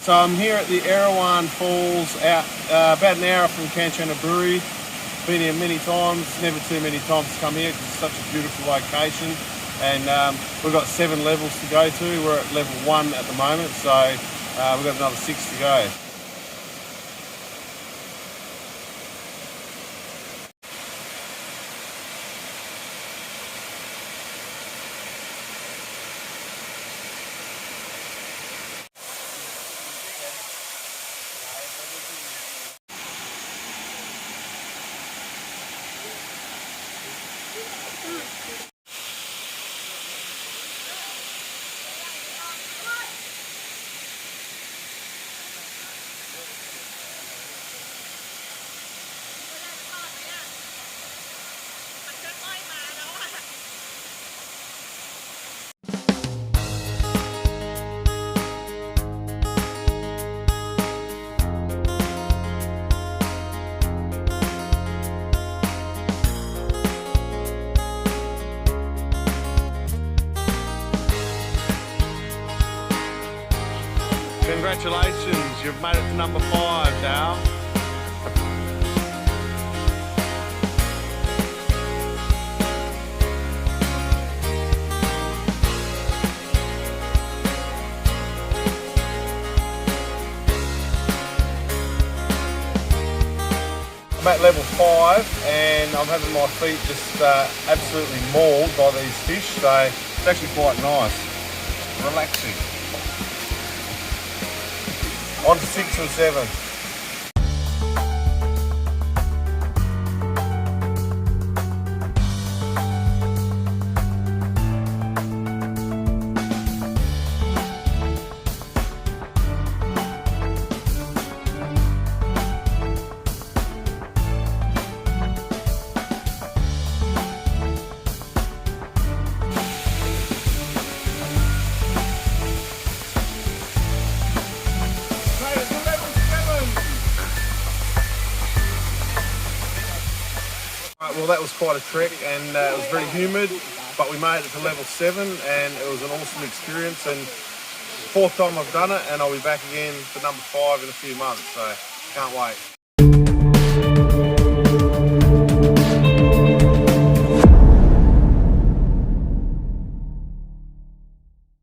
So I'm here at the Erawan Falls, out about an hour from Kanchanaburi. Been here many times, never too many times to come here because it's such a beautiful location. And we've got 7 levels to go to. We're at level 1 at the moment, so we've got another 6 to go. Congratulations, you've made it to number 5 now. I'm at level 5 and I'm having my feet just absolutely mauled by these fish, so it's actually quite nice, relaxing. On to 6 and 7. Well, that was quite a trek and it was very humid, but we made it to level 7 and it was an awesome experience, and 4th time I've done it, and I'll be back again for number 5 in a few months, so can't wait.